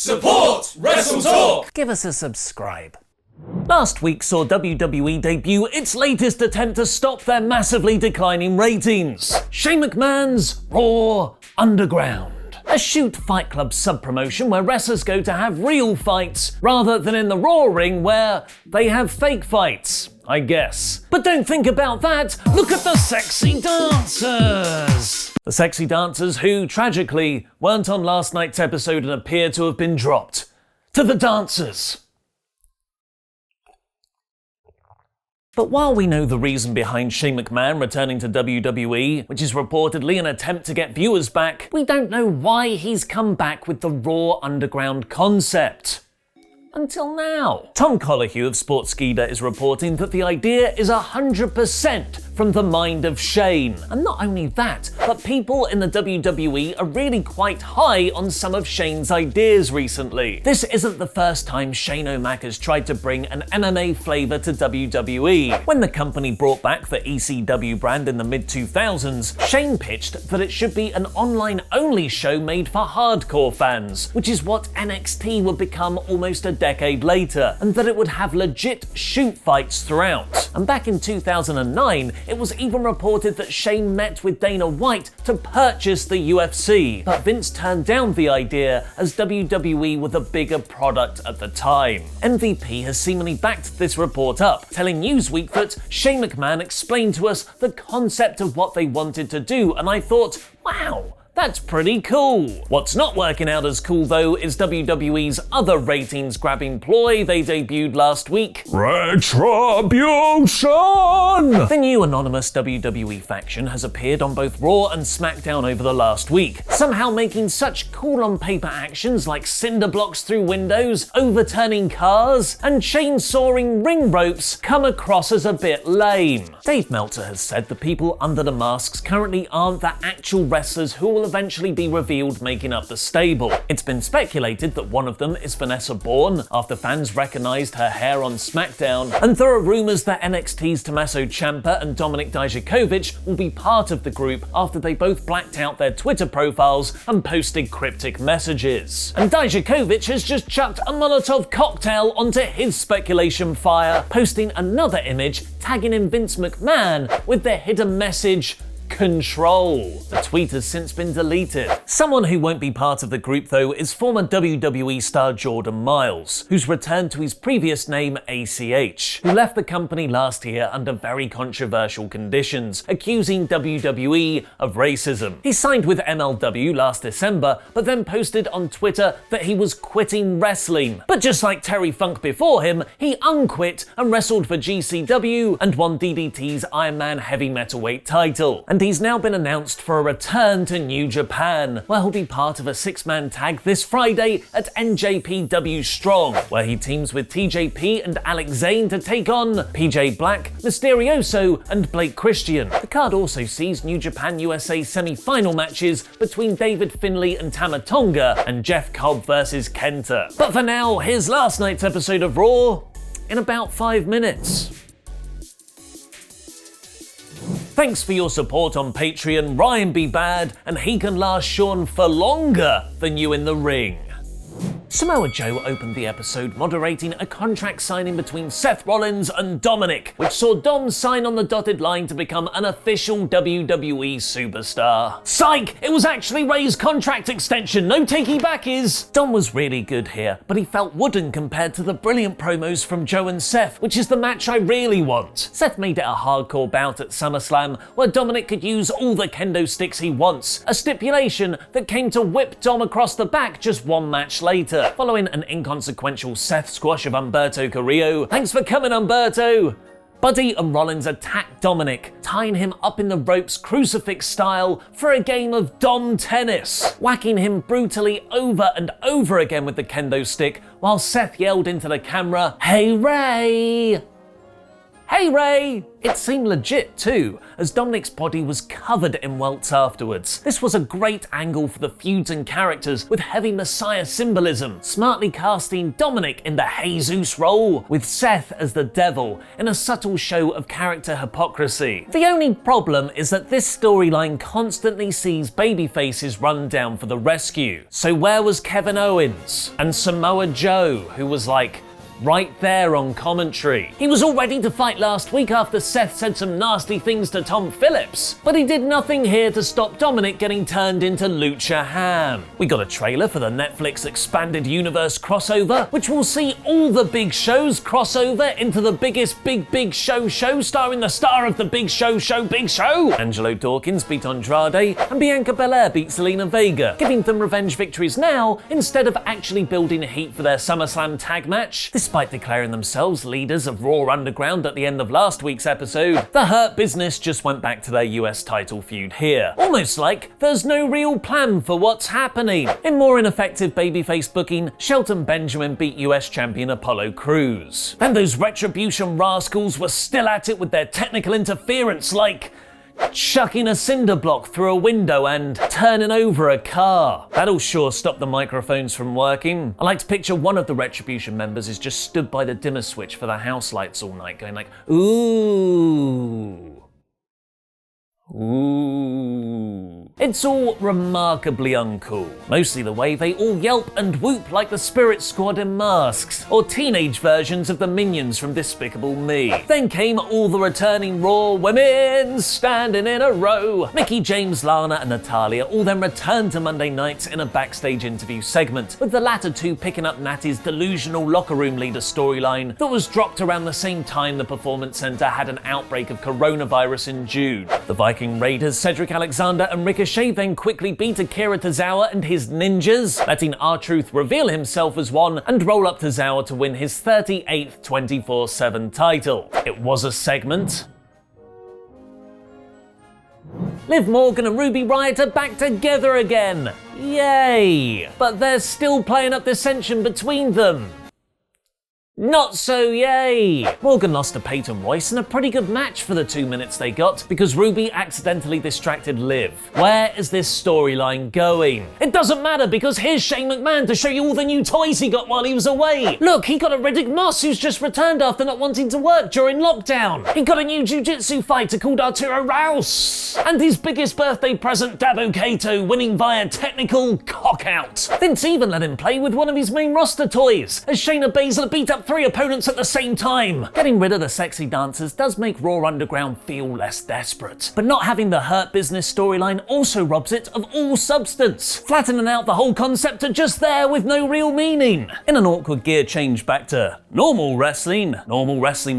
Support WrestleTalk! Give us a subscribe. Last week saw WWE debut its latest attempt to stop their massively declining ratings. Shane McMahon's Raw Underground. A shoot Fight Club sub-promotion where wrestlers go to have real fights rather than in the Raw ring where they have fake fights, I guess. But don't think about that, look at the sexy dancers! The sexy dancers who, tragically, weren't on last night's episode and appear to have been dropped. To the dancers! But while we know the reason behind Shane McMahon returning to WWE, which is reportedly an attempt to get viewers back, we don't know why he's come back with the Raw Underground concept. Until now. Tom Colohue of Sportskeeda is reporting that the idea is 100% from the mind of Shane. And not only that, but people in the WWE are really quite high on some of Shane's ideas recently. This isn't the first time Shane O'Mac has tried to bring an MMA flavor to WWE. When the company brought back the ECW brand in the mid-2000s, Shane pitched that it should be an online-only show made for hardcore fans, which is what NXT would become almost a decade later, and that it would have legit shoot fights throughout. And back in 2009, it was even reported that Shane met with Dana White to purchase the UFC, but Vince turned down the idea as WWE were the bigger product at the time. MVP has seemingly backed this report up, telling Newsweek that Shane McMahon explained to us the concept of what they wanted to do, and I thought, wow, that's pretty cool. What's not working out as cool though is WWE's other ratings-grabbing ploy they debuted last week. Retribution! The new anonymous WWE faction has appeared on both Raw and SmackDown over the last week, somehow making such cool-on-paper actions like cinder blocks through windows, overturning cars, and chainsawing ring ropes come across as a bit lame. Dave Meltzer has said the people under the masks currently aren't the actual wrestlers who will eventually be revealed making up the stable. It's been speculated that one of them is Vanessa Bourne, after fans recognized her hair on SmackDown, and there are rumors that NXT's Tommaso Ciampa and Dominik Dijakovic will be part of the group after they both blacked out their Twitter profiles and posted cryptic messages. And Dijakovic has just chucked a Molotov cocktail onto his speculation fire, posting another image tagging in Vince McMahon with the hidden message, Control. The tweet has since been deleted. Someone who won't be part of the group though is former WWE star Jordan Miles, who's returned to his previous name ACH, who left the company last year under very controversial conditions, accusing WWE of racism. He signed with MLW last December, but then posted on Twitter that he was quitting wrestling. But just like Terry Funk before him, he unquit and wrestled for GCW and won DDT's Iron Man Heavy Metalweight title. And he's now been announced for a return to New Japan, where he'll be part of a 6-man tag this Friday at NJPW Strong, where he teams with TJP and Alex Zane to take on PJ Black, Mysterioso, and Blake Christian. The card also sees New Japan USA semi-final matches between David Finlay and Tama Tonga, and Jeff Cobb versus Kenta. But for now, here's last night's episode of Raw in about 5 minutes. Thanks for your support on Patreon, Ryan B. Bad, and he can last Sean for longer than you in the ring. Samoa Joe opened the episode moderating a contract signing between Seth Rollins and Dominic, which saw Dom sign on the dotted line to become an official WWE superstar. Psych! It was actually Ray's contract extension, no takey backies! Dom was really good here, but he felt wooden compared to the brilliant promos from Joe and Seth, which is the match I really want. Seth made it a hardcore bout at SummerSlam, where Dominic could use all the kendo sticks he wants, a stipulation that came to whip Dom across the back just one match later. Following an inconsequential Seth squash of Humberto Carrillo, thanks for coming Humberto! Buddy and Rollins attack Dominic, tying him up in the ropes crucifix style for a game of Dom tennis, whacking him brutally over and over again with the kendo stick while Seth yelled into the camera, "Hey Ray! Hey "Hey Ray!" It seemed legit too, as Dominic's body was covered in welts afterwards. This was a great angle for the feuds and characters with heavy Messiah symbolism, smartly casting Dominic in the Jesus role, with Seth as the devil, in a subtle show of character hypocrisy. The only problem is that this storyline constantly sees babyfaces run down for the rescue. So where was Kevin Owens? And Samoa Joe, who was like, right there on commentary. He was all ready to fight last week after Seth said some nasty things to Tom Phillips, but he did nothing here to stop Dominic getting turned into Lucha Ham. We got a trailer for the Netflix Expanded Universe crossover, which will see all the big shows crossover into the biggest big show starring the star of the big show. Angelo Dawkins beat Andrade, and Bianca Belair beat Zelina Vega, giving them revenge victories now instead of actually building heat for their SummerSlam tag match. Despite declaring themselves leaders of Raw Underground at the end of last week's episode, the Hurt Business just went back to their US title feud here. Almost like there's no real plan for what's happening. In more ineffective babyface booking, Shelton Benjamin beat US champion Apollo Crews. Then those Retribution rascals were still at it with their technical interference, like chucking a cinder block through a window and turning over a car. That'll sure stop the microphones from working. I like to picture one of the Retribution members is just stood by the dimmer switch for the house lights all night going like, ooh. Ooh. It's all remarkably uncool. Mostly the way they all yelp and whoop like the Spirit Squad in masks, or teenage versions of the Minions from Despicable Me. Then came all the returning Raw women standing in a row. Mickie James, Lana and Natalya all then returned to Monday nights in a backstage interview segment, with the latter two picking up Natty's delusional locker room leader storyline that was dropped around the same time the Performance Center had an outbreak of coronavirus in June. The Viking Raiders, Cedric Alexander and Ricochet then quickly beat Akira Tozawa and his ninjas, letting R-Truth reveal himself as one and roll up Tozawa to win his 38th 24/7 title. It was a segment. Liv Morgan and Ruby Riott are back together again. Yay! But they're still playing up dissension between them. Not so yay! Morgan lost to Peyton Royce in a pretty good match for the 2 minutes they got because Ruby accidentally distracted Liv. Where is this storyline going? It doesn't matter because here's Shane McMahon to show you all the new toys he got while he was away. Look, he got a Riddick Moss who's just returned after not wanting to work during lockdown. He got a new jiu-jitsu fighter called Arturo Rouse. And his biggest birthday present, Dabo Kato, winning via technical cock-out. Vince even let him play with one of his main roster toys, as Shayna Baszler beat up 3 opponents at the same time. Getting rid of the sexy dancers does make Raw Underground feel less desperate, but not having the Hurt Business storyline also robs it of all substance, flattening out the whole concept to just there with no real meaning. In an awkward gear change back to normal wrestling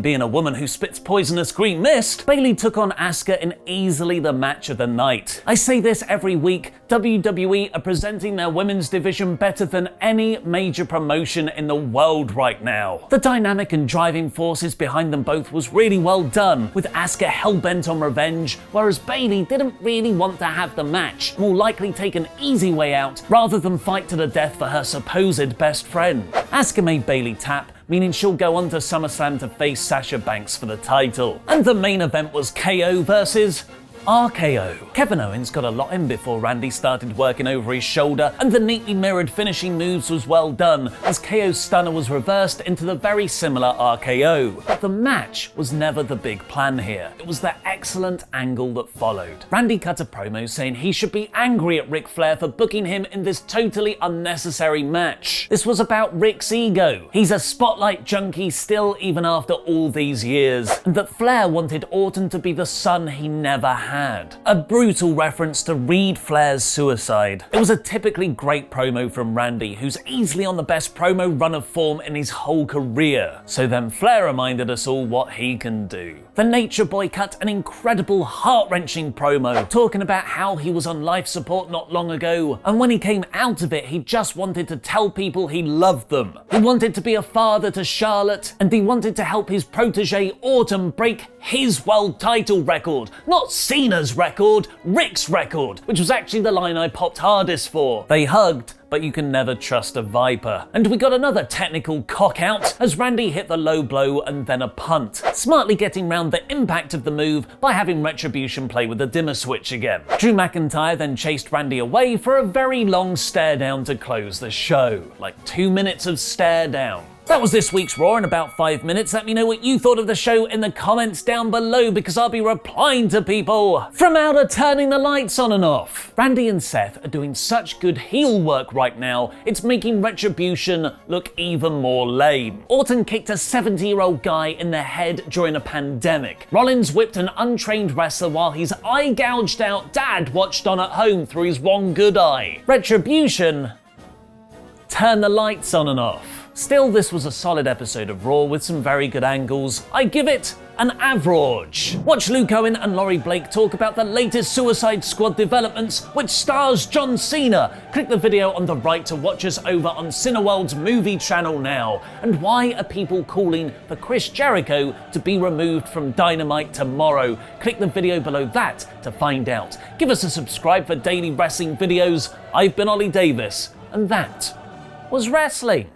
being a woman who spits poisonous green mist, Bayley took on Asuka in easily the match of the night. I say this every week, WWE are presenting their women's division better than any major promotion in the world right now. The dynamic and driving forces behind them both was really well done, with Asuka hell-bent on revenge, whereas Bayley didn't really want to have the match, more likely take an easy way out rather than fight to the death for her supposed best friend. Asuka made Bayley tap, meaning she'll go on to SummerSlam to face Sasha Banks for the title. And the main event was KO versus RKO. Kevin Owens got a lot in before Randy started working over his shoulder, and the neatly mirrored finishing moves was well done, as KO's stunner was reversed into the very similar RKO. But the match was never the big plan here. It was the excellent angle that followed. Randy cut a promo saying he should be angry at Ric Flair for booking him in this totally unnecessary match. This was about Ric's ego. He's a spotlight junkie still even after all these years, and that Flair wanted Orton to be the son he never had. A brutal reference to Reed Flair's suicide. It was a typically great promo from Randy, who's easily on the best promo run of form in his whole career. So then Flair reminded us all what he can do. The Nature Boy cut an incredible heart-wrenching promo, talking about how he was on life support not long ago, and when he came out of it, he just wanted to tell people he loved them. He wanted to be a father to Charlotte, and he wanted to help his protege Orton break his world title record, not see Cena's record, Rick's record, which was actually the line I popped hardest for. They hugged, but you can never trust a Viper. And we got another technical cock-out as Randy hit the low blow and then a punt, smartly getting round the impact of the move by having Retribution play with the dimmer switch again. Drew McIntyre then chased Randy away for a very long stare down to close the show. Like 2 minutes of stare down. That was this week's Raw in about 5 minutes. Let me know what you thought of the show in the comments down below because I'll be replying to people from out of turning the lights on and off. Randy and Seth are doing such good heel work right now, it's making Retribution look even more lame. Orton kicked a 70-year-old guy in the head during a pandemic. Rollins whipped an untrained wrestler while his eye-gouged out dad watched on at home through his one good eye. Retribution turned the lights on and off. Still, this was a solid episode of Raw with some very good angles. I give it an average. Watch Luke Owen and Laurie Blake talk about the latest Suicide Squad developments, which stars John Cena. Click the video on the right to watch us over on Cineworld's movie channel now. And why are people calling for Chris Jericho to be removed from Dynamite tomorrow? Click the video below that to find out. Give us a subscribe for daily wrestling videos. I've been Ollie Davis, and that was wrestling.